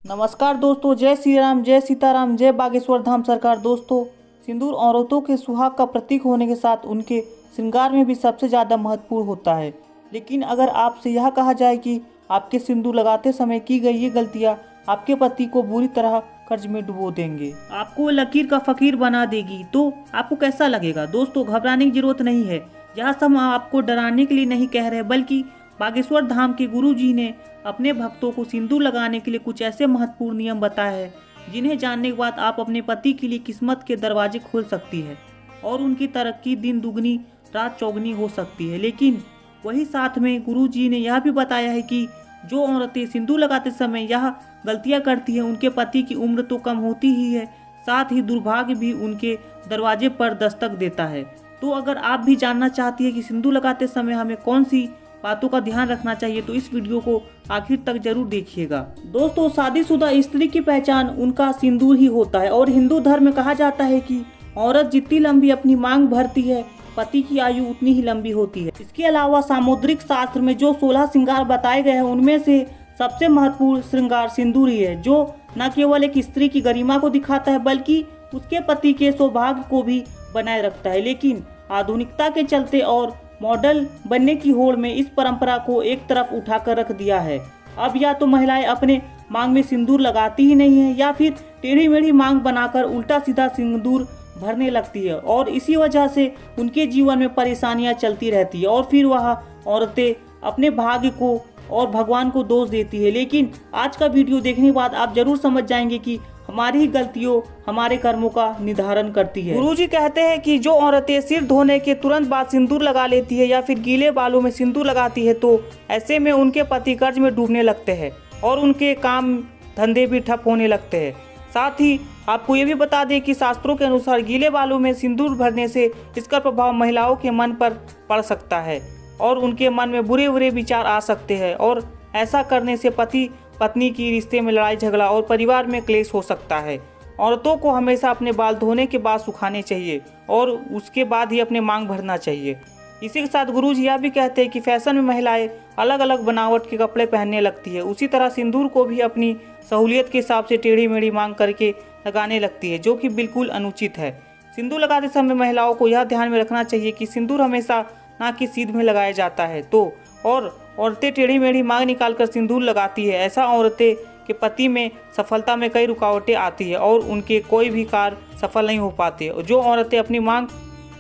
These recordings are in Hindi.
नमस्कार दोस्तों, जय श्री राम, जय सीताराम, जय बागेश्वर धाम सरकार। दोस्तों, सिंदूर औरतों के सुहाग का प्रतीक होने के साथ उनके श्रृंगार में भी सबसे ज़्यादा महत्वपूर्ण होता है। लेकिन अगर आपसे यह कहा जाए कि आपके सिंदूर लगाते समय की गई ये गलतियाँ आपके पति को बुरी तरह कर्ज में डुबो देंगे, आपको लकीर का फकीर बना देगी, तो आपको कैसा लगेगा? दोस्तों, घबराने की जरूरत नहीं है। यह सब हम आपको डराने के लिए नहीं कह रहे, बल्कि बागेश्वर धाम के गुरु जी ने अपने भक्तों को सिंदूर लगाने के लिए कुछ ऐसे महत्वपूर्ण नियम बताए हैं जिन्हें जानने के बाद आप अपने पति के लिए किस्मत के दरवाजे खोल सकती है और उनकी तरक्की दिन दुगनी रात चौगनी हो सकती है। लेकिन वही साथ में गुरु जी ने यह भी बताया है कि जो औरतें सिंदूर लगाते समय यह गलतियां करती हैं उनके पति की उम्र तो कम होती ही है, साथ ही दुर्भाग्य भी उनके दरवाजे पर दस्तक देता है। तो अगर आप भी जानना चाहती है कि सिंदूर लगाते समय हमें कौन सी बातों का ध्यान रखना चाहिए, तो इस वीडियो को आखिर तक जरूर देखिएगा। दोस्तों, शादीशुदा स्त्री की पहचान उनका सिंदूर ही होता है और हिंदू धर्म में कहा जाता है कि औरत जितनी लंबी अपनी मांग भरती है, पति की आयु उतनी ही लंबी होती है। इसके अलावा सामुद्रिक शास्त्र में जो 16 श्रृंगार बताए गए हैं उनमें से सबसे महत्वपूर्ण श्रृंगार सिंदूर ही है, जो न केवल एक स्त्री की गरिमा को दिखाता है बल्कि उसके पति के सौभाग्य को भी बनाए रखता है। लेकिन आधुनिकता के चलते और मॉडल बनने की होड़ में इस परंपरा को एक तरफ उठाकर रख दिया है। अब या तो महिलाएं अपने मांग में सिंदूर लगाती ही नहीं है या फिर टेढ़ी मेढ़ी मांग बनाकर उल्टा सीधा सिंदूर भरने लगती है और इसी वजह से उनके जीवन में परेशानियां चलती रहती है और फिर वह औरतें अपने भाग्य को और भगवान को दोष देती है। लेकिन आज का वीडियो देखने के बाद आप जरूर समझ जाएंगे कि हमारी ही गलतियों हमारे कर्मों का निर्धारण करती है। गुरुजी कहते हैं कि जो औरतें सिर धोने के तुरंत बाद सिंदूर लगा लेती है या फिर गीले बालों में सिंदूर लगाती है, तो ऐसे में उनके पति कर्ज में डूबने लगते हैं और उनके काम धंधे भी ठप होने लगते हैं। साथ ही आपको ये भी बता दें कि शास्त्रों के अनुसार गीले बालों में सिंदूर भरने से इसका प्रभाव महिलाओं के मन पर पड़ सकता है और उनके मन में बुरे बुरे विचार आ सकते हैं और ऐसा करने से पति पत्नी की रिश्ते में लड़ाई झगड़ा और परिवार में क्लेश हो सकता है। औरतों को हमेशा अपने बाल धोने के बाद सुखाने चाहिए और उसके बाद ही अपने मांग भरना चाहिए। इसी के साथ गुरुजी यह भी कहते हैं कि फैशन में महिलाएं अलग अलग बनावट के कपड़े पहनने लगती है, उसी तरह सिंदूर को भी अपनी सहूलियत के हिसाब से टेढ़ी मेढ़ी मांग करके लगाने लगती है, जो कि बिल्कुल अनुचित है। सिंदूर लगाते समय महिलाओं को यह ध्यान में रखना चाहिए कि सिंदूर हमेशा ना कि सीध में लगाया जाता है, तो और औरतें टेढ़ी मेढ़ी मांग निकालकर सिंदूर लगाती है। ऐसा औरतें के पति में सफलता में कई रुकावटें आती है और उनके कोई भी कार्य सफल नहीं हो पाते। जो औरतें अपनी मांग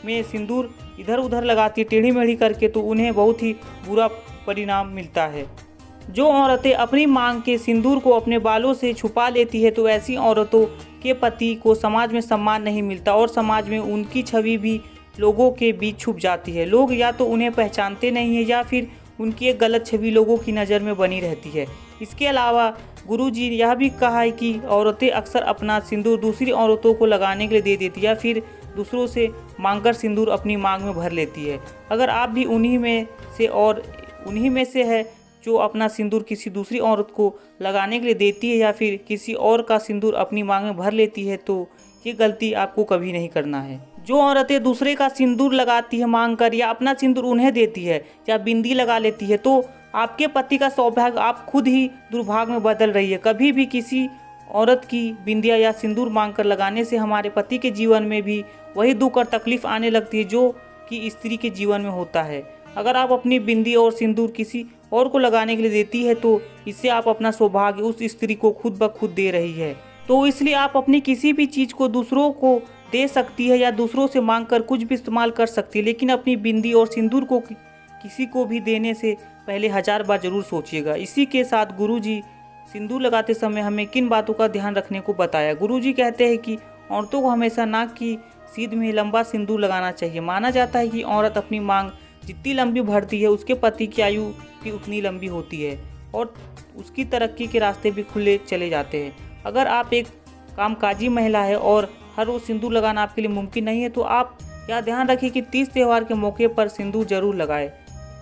में सिंदूर इधर उधर लगाती है टेढ़ी मेढ़ी करके, तो उन्हें बहुत ही बुरा परिणाम मिलता है। जो औरतें अपनी मांग के सिंदूर को अपने बालों से छुपा लेती है, तो ऐसी औरतों के पति को समाज में सम्मान नहीं मिलता और समाज में उनकी छवि भी लोगों के बीच छुप जाती है। लोग या तो उन्हें पहचानते नहीं है या फिर उनकी एक गलत छवि लोगों की नज़र में बनी रहती है। इसके अलावा गुरुजी ने यह भी कहा है कि औरतें अक्सर अपना सिंदूर दूसरी औरतों को लगाने के लिए दे देती है या फिर दूसरों से मांगकर सिंदूर अपनी मांग में भर लेती है। अगर आप भी उन्हीं में से है जो अपना सिंदूर किसी दूसरी औरत को लगाने के लिए देती है या फिर किसी और का सिंदूर अपनी मांग में भर लेती है, तो ये गलती आपको कभी नहीं करना है। जो औरतें दूसरे का सिंदूर लगाती है मांग कर या अपना सिंदूर उन्हें देती है या बिंदी लगा लेती है, तो आपके पति का सौभाग्य आप खुद ही दुर्भाग्य में बदल रही है। कभी भी किसी औरत की बिंदिया या सिंदूर मांग कर लगाने से हमारे पति के जीवन में भी वही दुख और तकलीफ आने लगती है जो कि स्त्री के जीवन में होता है। अगर आप अपनी बिंदी और सिंदूर किसी और को लगाने के लिए देती है, तो इससे आप अपना सौभाग्य उस स्त्री को खुद ब खुद दे रही है। तो इसलिए आप अपनी किसी भी चीज़ को दूसरों को दे सकती है या दूसरों से मांगकर कुछ भी इस्तेमाल कर सकती है, लेकिन अपनी बिंदी और सिंदूर को किसी को भी देने से पहले 1000 बार जरूर सोचिएगा। इसी के साथ गुरुजी सिंदूर लगाते समय हमें किन बातों का ध्यान रखने को बताया। गुरुजी कहते हैं कि औरतों को हमेशा नाक की सीध में लंबा सिंदूर लगाना चाहिए। माना जाता है कि औरत अपनी मांग जितनी लंबी भरती है उसके पति की आयु भी उतनी लंबी होती है और उसकी तरक्की के रास्ते भी खुले चले जाते हैं। अगर आप एक कामकाजी महिला है और हर रोज सिंदूर लगाना आपके लिए मुमकिन नहीं है, तो आप यह ध्यान रखिए कि 30 त्यौहार के मौके पर सिंदूर जरूर लगाएं।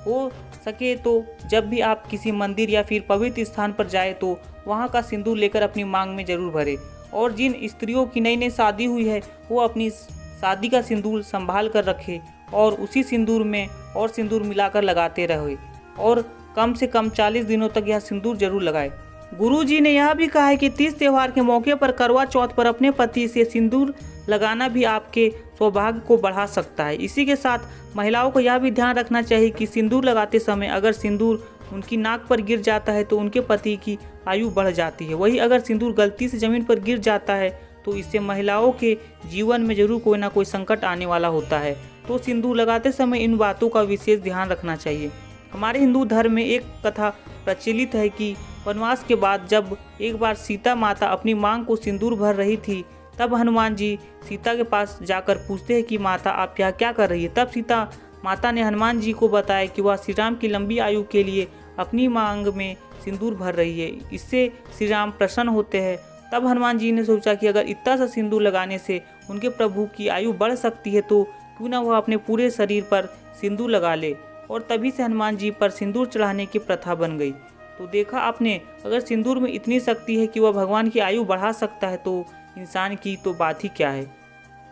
हो सके तो जब भी आप किसी मंदिर या फिर पवित्र स्थान पर जाए, तो वहां का सिंदूर लेकर अपनी मांग में जरूर भरें। और जिन स्त्रियों की नई नई शादी हुई है, वो अपनी शादी का सिंदूर संभाल कर रखे और उसी सिंदूर में और सिंदूर मिलाकर लगाते रहे और कम से कम 40 दिनों तक यह सिंदूर जरूर लगाए। गुरुजी ने यह भी कहा है कि तीज त्योहार के मौके पर करवा चौथ पर अपने पति से सिंदूर लगाना भी आपके सौभाग्य को बढ़ा सकता है। इसी के साथ महिलाओं को यह भी ध्यान रखना चाहिए कि सिंदूर लगाते समय अगर सिंदूर उनकी नाक पर गिर जाता है तो उनके पति की आयु बढ़ जाती है। वहीं अगर सिंदूर गलती से ज़मीन पर गिर जाता है तो इससे महिलाओं के जीवन में जरूर कोई ना कोई संकट आने वाला होता है। तो सिंदूर लगाते समय इन बातों का विशेष ध्यान रखना चाहिए। हमारे हिंदू धर्म में एक कथा प्रचलित है कि वनवास के बाद जब एक बार सीता माता अपनी मांग को सिंदूर भर रही थी, तब हनुमान जी सीता के पास जाकर पूछते हैं कि माता आप क्या कर रही है। तब सीता माता ने हनुमान जी को बताया कि वह श्री राम की लंबी आयु के लिए अपनी मांग में सिंदूर भर रही है। इससे श्री राम प्रसन्न होते हैं। तब हनुमान जी ने सोचा कि अगर इतना सा सिंदूर लगाने से उनके प्रभु की आयु बढ़ सकती है तो क्यों ना वह अपने पूरे शरीर पर सिंदूर लगा ले, और तभी से हनुमान जी पर सिंदूर चढ़ाने की प्रथा बन गई। तो देखा आपने, अगर सिंदूर में इतनी शक्ति है कि वह भगवान की आयु बढ़ा सकता है तो इंसान की तो बात ही क्या है।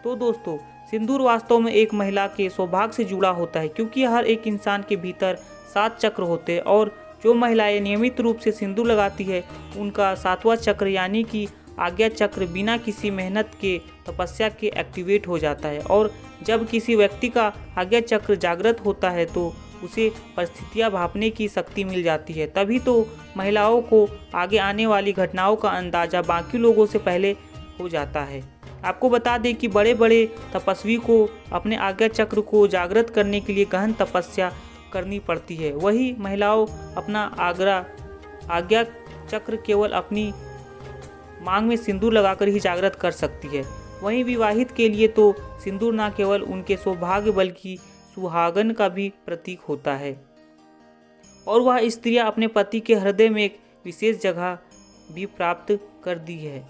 तो दोस्तों, सिंदूर वास्तव में एक महिला के सौभाग्य से जुड़ा होता है, क्योंकि हर एक इंसान के भीतर 7 चक्र होते हैं और जो महिलाएं नियमित रूप से सिंदूर लगाती है उनका 7वां चक्र यानी कि आज्ञा चक्र बिना किसी मेहनत के तपस्या के एक्टिवेट हो जाता है। और जब किसी व्यक्ति का आज्ञा चक्र जागृत होता है तो उसे परिस्थितियां भांपने की शक्ति मिल जाती है। तभी तो महिलाओं को आगे आने वाली घटनाओं का अंदाज़ा बाकी लोगों से पहले हो जाता है। आपको बता दें कि बड़े बड़े तपस्वी को अपने आज्ञा चक्र को जागृत करने के लिए गहन तपस्या करनी पड़ती है। वही महिलाओं अपना आज्ञा चक्र केवल अपनी मांग में सिंदूर लगाकर ही जागृत कर सकती है। वहीं विवाहित के लिए तो सिंदूर न केवल उनके सौभाग्य बल्कि सुहागन का भी प्रतीक होता है, और वह स्त्रियां अपने पति के हृदय में एक विशेष जगह भी प्राप्त कर दी है,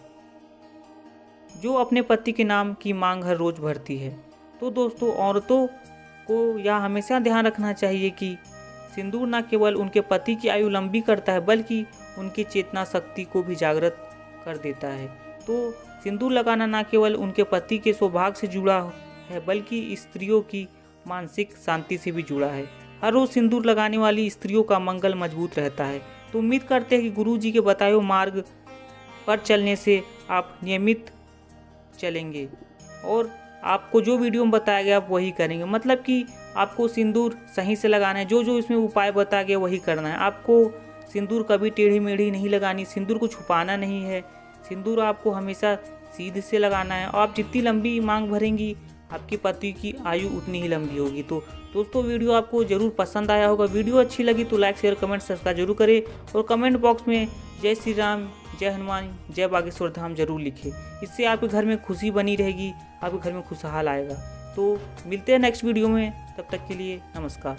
जो अपने पति के नाम की मांग हर रोज भरती है। तो दोस्तों, औरतों को यह हमेशा ध्यान रखना चाहिए कि सिंदूर न केवल उनके पति की आयु लंबी करता है बल्कि उनकी चेतना शक्ति को भी जागृत कर देता है। तो सिंदूर लगाना न केवल उनके पति के सौभाग्य से जुड़ा है बल्कि स्त्रियों की मानसिक शांति से भी जुड़ा है। हर रोज सिंदूर लगाने वाली स्त्रियों का मंगल मजबूत रहता है। तो उम्मीद करते हैं कि गुरु जी के बताए हुए मार्ग पर चलने से आप नियमित चलेंगे और आपको जो वीडियो में बताया गया आप वही करेंगे। मतलब कि आपको सिंदूर सही से लगाना है, जो इसमें उपाय बताया गया वही करना है। आपको सिंदूर कभी टेढ़ी मेढ़ी नहीं लगानी, सिंदूर को छुपाना नहीं है। सिंदूर आपको हमेशा सीधे से लगाना है, और आप जितनी लंबी मांग भरेंगी आपके पति की आयु उतनी ही लंबी होगी। तो दोस्तों, वीडियो आपको ज़रूर पसंद आया होगा। वीडियो अच्छी लगी तो लाइक शेयर कमेंट सब्सक्राइब जरूर करें, और कमेंट बॉक्स में जय श्री राम, जय हनुमान, जय बागेश्वर धाम जरूर लिखें। इससे आपके घर में खुशी बनी रहेगी, आपके घर में खुशहाल आएगा। तो मिलते हैं नेक्स्ट वीडियो में, तब तक के लिए नमस्कार।